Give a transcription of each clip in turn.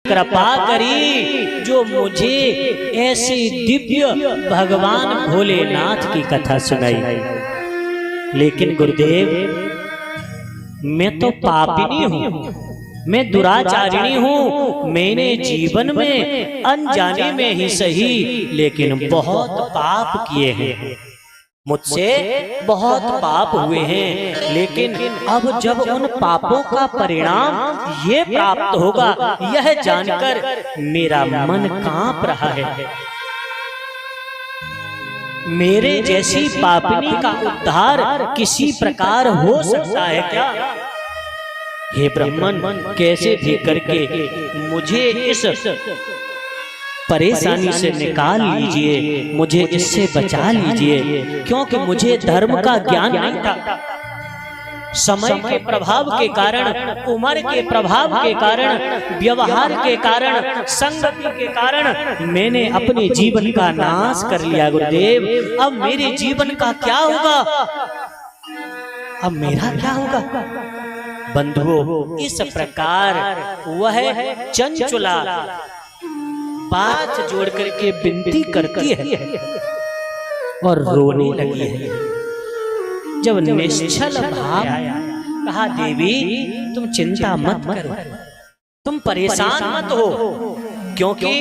कृपा करी जो मुझे ऐसे दिव्य भगवान भोलेनाथ की कथा सुनाई। लेकिन गुरुदेव, मैं तो पापिनी हूँ, मैं दुराचारिणी हूँ। मैंने जीवन में अनजाने में ही सही लेकिन बहुत पाप किए हैं, मुझसे बहुत पाप हुए हैं। लेकिन अब जब उन पापों का परिणाम ये प्राप्त होगा, यह जानकर मेरा मन कांप रहा है। मेरे जैसी पापिनी का उद्धार किसी प्रकार हो सकता है क्या? हे ब्रह्मन, कैसे भी करके मुझे इस परेशानी से निकाल लीजिए, मुझे इससे बचा लीजिए, क्योंकि मुझे धर्म का ज्ञान नहीं था। समय के प्रभाव के कारण, उम्र के प्रभाव के कारण, व्यवहार के कारण, संगति के कारण मैंने अपने जीवन का नाश कर लिया। गुरुदेव, अब मेरे जीवन का क्या होगा? अब मेरा क्या होगा? बंधुओं, इस प्रकार वह चंचुला बात जोड़ करके विनती करती है और रोने लगी है। जब निश्चल भाव कहा, देवी तुम चिंता मत करो, तुम परेशान मत हो, क्योंकि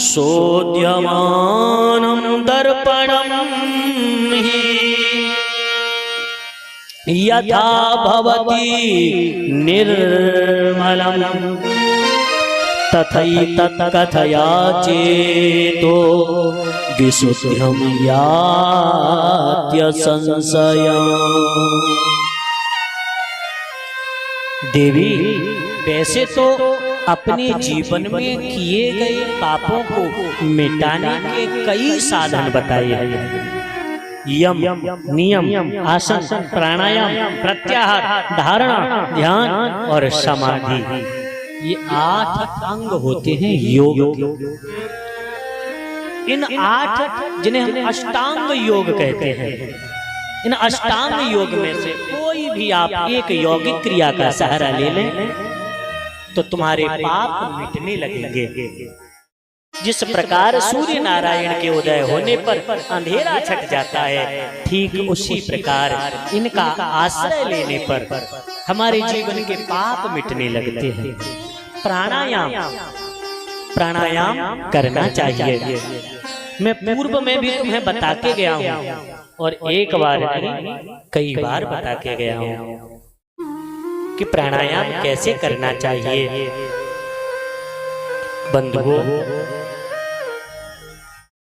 सोद्यमानं दर्पणं हि यथा भवति निर्मलं तथैतत् कथया चेतो विशुद्ध्यं यात्य संशयम्। देवी, वैसे तो अपने जीवन में किए गए पापों को मिटाने के कई साधन बताए हैं। यम, नियम, आसन, प्राणायाम, प्रत्याहार, धारणा, ध्यान और समाधि, ये 8 अंग होते हैं योग। इन 8, जिन्हें हम अष्टांग योग कहते हैं, इन अष्टांग योग में से कोई भी आप एक यौगिक क्रिया का सहारा ले लें तो तुम्हारे पाप मिटने लगेंगे। जिस प्रकार सूर्य नारायण के उदय होने पर अंधेरा छट जाता है, ठीक उसी प्रकार इनका आश्रय लेने पर हमारे जीवन के पाप मिटने लगते हैं। प्राणायाम करना चाहिए। मैं पूर्व में भी तुम्हें बता के गया हूँ, और एक बार नहीं कई बार बता के गया हूँ कि प्राणायाम कैसे करना चाहिए। बंधुओं,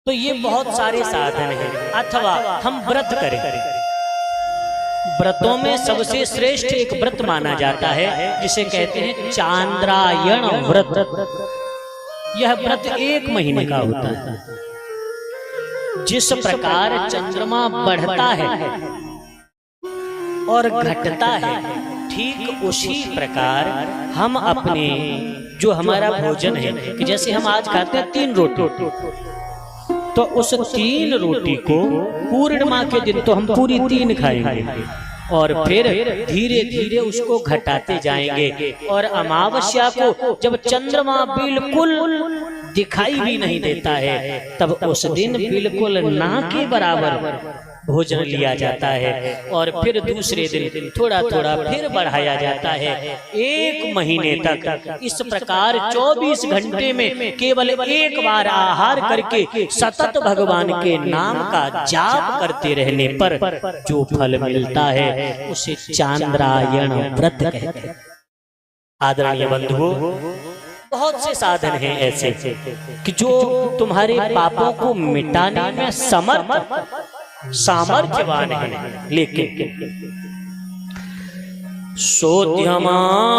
तो ये बहुत सारे साधन हैं। अथवा हम व्रत करें। व्रतों में सबसे श्रेष्ठ एक व्रत माना जाता है जिसे कहते हैं चांद्रायण व्रत। यह व्रत 1 महीने का होता है। जिस प्रकार चंद्रमा बढ़ता है और घटता है, ठीक उसी प्रकार हम अपने जो हमारा भोजन है, कि जैसे हम आज खाते हैं 3 रोटी, तो उस 3 रोटी को पूर्णिमा के दिन तो हम पूरी 3 खाएंगे, और फिर धीरे धीरे उसको घटाते जाएंगे। और अमावस्या को जब चंद्रमा बिल्कुल दिखाई भी नहीं देता है, तब उस दिन बिल्कुल ना के बराबर भोजन लिया जाता है, और फिर दूसरे दिन थोड़ा थोड़ा फिर बढ़ाया जाता है। 1 महीने तक इस प्रकार 24 घंटे में केवल 1 बार आहार करके सतत भगवान के नाम का जाप करते रहने पर जो फल मिलता है उसे चांद्रायण व्रत कहते हैं। आदरणीय बंधुओं, बहुत से साधन हैं ऐसे कि जो तुम्हारे पापों को मिटाने में सामर्थ्यवान है। लेकिन सोद्यमानं